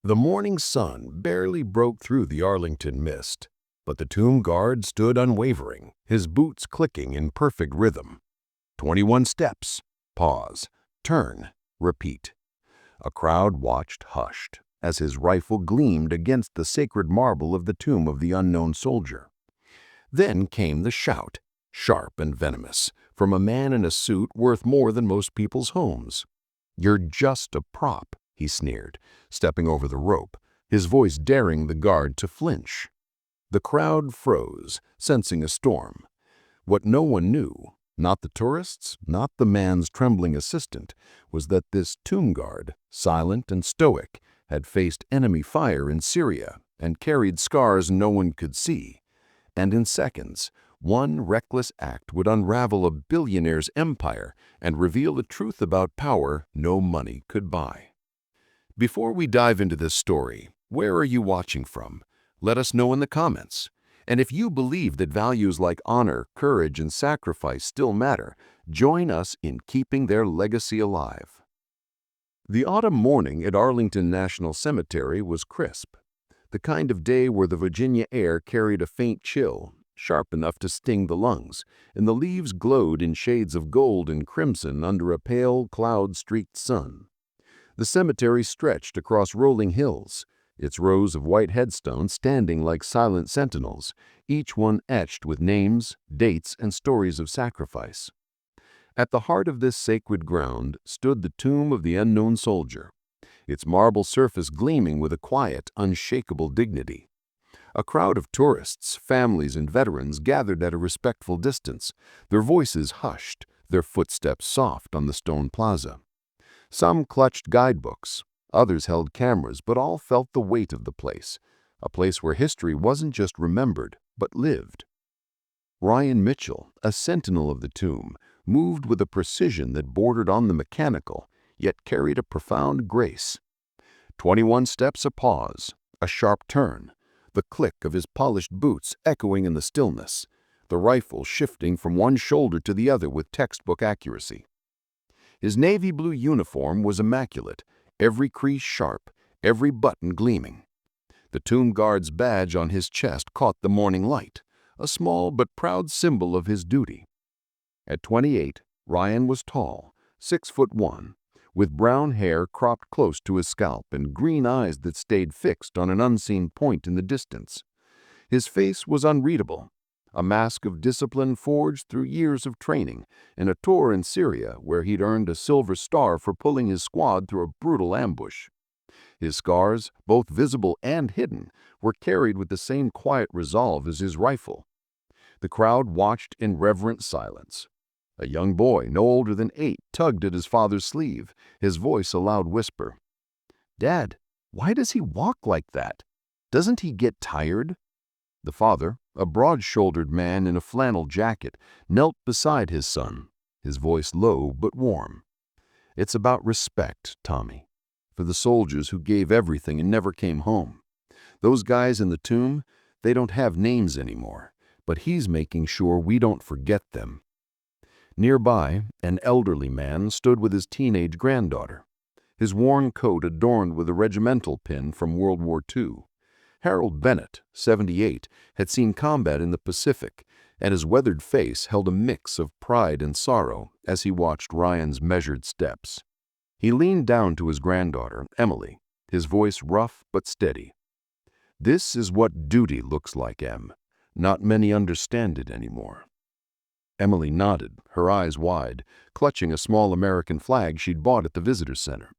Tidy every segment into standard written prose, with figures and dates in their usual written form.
The morning sun barely broke through the Arlington mist, but the tomb guard stood unwavering, his boots clicking in perfect rhythm. 21 steps, pause, turn, repeat. A crowd watched hushed as his rifle gleamed against the sacred marble of the tomb of the unknown soldier. Then came the shout, sharp and venomous, from a man in a suit worth more than most people's homes. "You're just a prop," he sneered, stepping over the rope, his voice daring the guard to flinch. The crowd froze, sensing a storm. What no one knew, not the tourists, not the man's trembling assistant, was that this tomb guard, silent and stoic, had faced enemy fire in Syria and carried scars no one could see. And in seconds, one reckless act would unravel a billionaire's empire and reveal a truth about power no money could buy. Before we dive into this story, where are you watching from? Let us know in the comments. And if you believe that values like honor, courage, and sacrifice still matter, join us in keeping their legacy alive. The autumn morning at Arlington National Cemetery was crisp, the kind of day where the Virginia air carried a faint chill, sharp enough to sting the lungs, and the leaves glowed in shades of gold and crimson under a pale, cloud-streaked sun. The cemetery stretched across rolling hills, its rows of white headstones standing like silent sentinels, each one etched with names, dates, and stories of sacrifice. At the heart of this sacred ground stood the tomb of the unknown soldier, its marble surface gleaming with a quiet, unshakable dignity. A crowd of tourists, families, and veterans gathered at a respectful distance, their voices hushed, their footsteps soft on the stone plaza. Some clutched guidebooks, others held cameras, but all felt the weight of the place, a place where history wasn't just remembered, but lived. Ryan Mitchell, a sentinel of the tomb, moved with a precision that bordered on the mechanical, yet carried a profound grace. 21 steps, a pause, a sharp turn, the click of his polished boots echoing in the stillness, the rifle shifting from one shoulder to the other with textbook accuracy. His navy blue uniform was immaculate, every crease sharp, every button gleaming. The tomb guard's badge on his chest caught the morning light, a small but proud symbol of his duty. At 28, Ryan was tall, 6'1", with brown hair cropped close to his scalp and green eyes that stayed fixed on an unseen point in the distance. His face was unreadable, a mask of discipline forged through years of training and a tour in Syria where he'd earned a silver star for pulling his squad through a brutal ambush. His scars, both visible and hidden, were carried with the same quiet resolve as his rifle. The crowd watched in reverent silence. A young boy, no older than 8, tugged at his father's sleeve, his voice a loud whisper. "Dad, why does he walk like that? Doesn't he get tired?" The father, a broad-shouldered man in a flannel jacket, knelt beside his son, his voice low but warm. "It's about respect, Tommy, for the soldiers who gave everything and never came home. Those guys in the tomb, they don't have names anymore, but he's making sure we don't forget them." Nearby, an elderly man stood with his teenage granddaughter, his worn coat adorned with a regimental pin from World War II. Harold Bennett, 78, had seen combat in the Pacific, and his weathered face held a mix of pride and sorrow as he watched Ryan's measured steps. He leaned down to his granddaughter, Emily, his voice rough but steady. "This is what duty looks like, Em. Not many understand it anymore." Emily nodded, her eyes wide, clutching a small American flag she'd bought at the visitor center.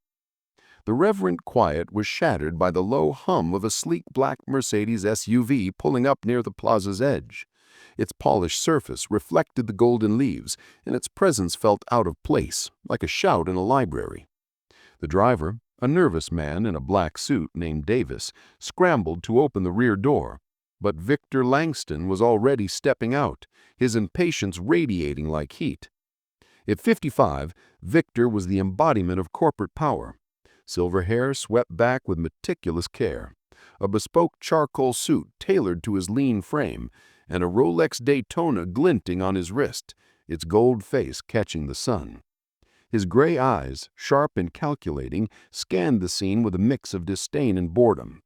The reverent quiet was shattered by the low hum of a sleek black Mercedes SUV pulling up near the plaza's edge. Its polished surface reflected the golden leaves, and its presence felt out of place, like a shout in a library. The driver, a nervous man in a black suit named Davis, scrambled to open the rear door, but Victor Langston was already stepping out, his impatience radiating like heat. At 55, Victor was the embodiment of corporate power. Silver hair swept back with meticulous care, a bespoke charcoal suit tailored to his lean frame, and a Rolex Daytona glinting on his wrist, its gold face catching the sun. His gray eyes, sharp and calculating, scanned the scene with a mix of disdain and boredom.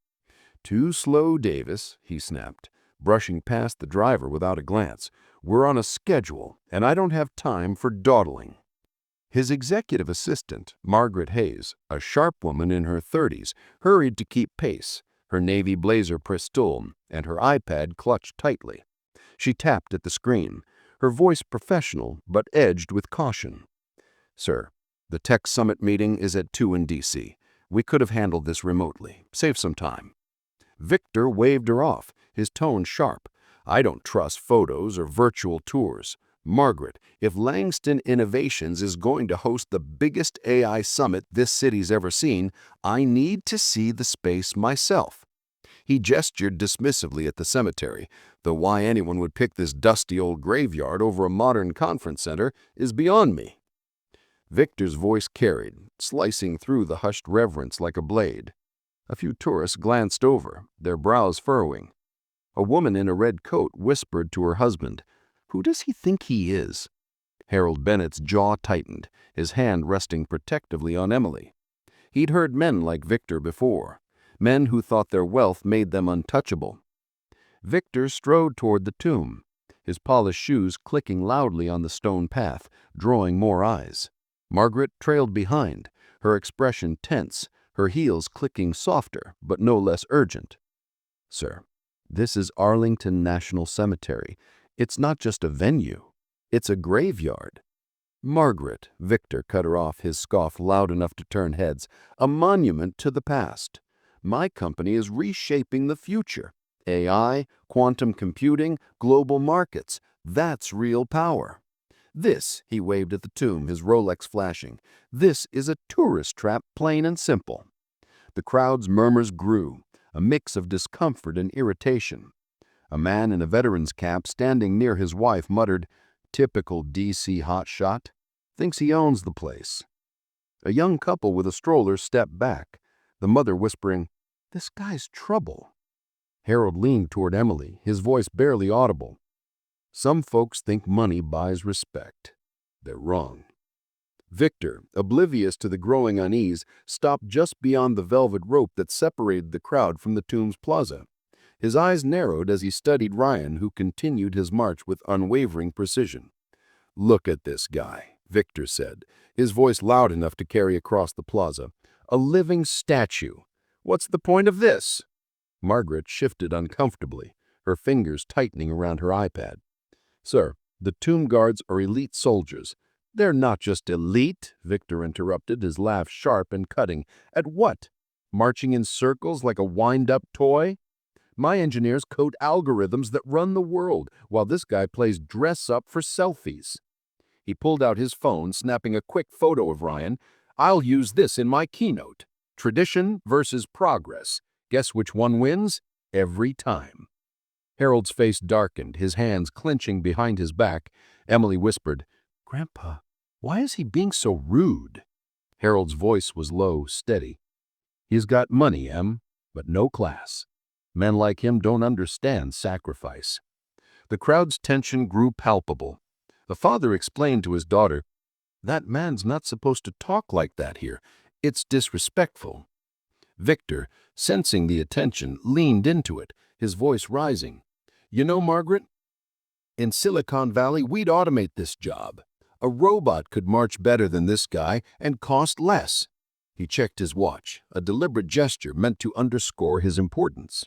"Too slow, Davis," he snapped, brushing past the driver without a glance. "We're on a schedule, and I don't have time for dawdling." His executive assistant, Margaret Hayes, a sharp woman in her 30s, hurried to keep pace, her navy blazer pressed on and her iPad clutched tightly. She tapped at the screen, her voice professional but edged with caution. "Sir, the Tech Summit meeting is at 2 in D.C. We could have handled this remotely. Save some time." Victor waved her off, his tone sharp. "I don't trust photos or virtual tours. Margaret, if Langston Innovations is going to host the biggest AI summit this city's ever seen, I need to see the space myself." He gestured dismissively at the cemetery, though why anyone would pick this dusty old graveyard over a modern conference center is beyond me. Victor's voice carried, slicing through the hushed reverence like a blade. A few tourists glanced over, their brows furrowing. A woman in a red coat whispered to her husband, "Who does he think he is?" Harold Bennett's jaw tightened, his hand resting protectively on Emily. He'd heard men like Victor before, men who thought their wealth made them untouchable. Victor strode toward the tomb, his polished shoes clicking loudly on the stone path, drawing more eyes. Margaret trailed behind, her expression tense, her heels clicking softer but no less urgent. "Sir, this is Arlington National Cemetery. It's not just a venue. It's a graveyard." "Margaret," Victor cut her off, his scoff loud enough to turn heads, "a monument to the past. My company is reshaping the future. AI, quantum computing, global markets. That's real power. This," he waved at the tomb, his Rolex flashing, "this is a tourist trap, plain and simple." The crowd's murmurs grew, a mix of discomfort and irritation. A man in a veteran's cap standing near his wife muttered, "Typical D.C. hotshot. Thinks he owns the place." A young couple with a stroller stepped back, the mother whispering, "This guy's trouble." Harold leaned toward Emily, his voice barely audible. "Some folks think money buys respect. They're wrong." Victor, oblivious to the growing unease, stopped just beyond the velvet rope that separated the crowd from the tomb's plaza. His eyes narrowed as he studied Ryan, who continued his march with unwavering precision. "Look at this guy," Victor said, his voice loud enough to carry across the plaza. "A living statue. What's the point of this?" Margaret shifted uncomfortably, her fingers tightening around her iPad. "Sir, the tomb guards are elite soldiers." "They're not just elite," Victor interrupted, his laugh sharp and cutting. "At what? Marching in circles like a wind-up toy? My engineers code algorithms that run the world, while this guy plays dress-up for selfies." He pulled out his phone, snapping a quick photo of Ryan. "I'll use this in my keynote. Tradition versus progress. Guess which one wins? Every time." Harold's face darkened, his hands clenching behind his back. Emily whispered, "Grandpa, why is he being so rude?" Harold's voice was low, steady. "He's got money, Em, but no class. Men like him don't understand sacrifice." The crowd's tension grew palpable. The father explained to his daughter, "That man's not supposed to talk like that here. It's disrespectful." Victor, sensing the attention, leaned into it, his voice rising. "You know, Margaret, in Silicon Valley, we'd automate this job. A robot could march better than this guy and cost less." He checked his watch, a deliberate gesture meant to underscore his importance.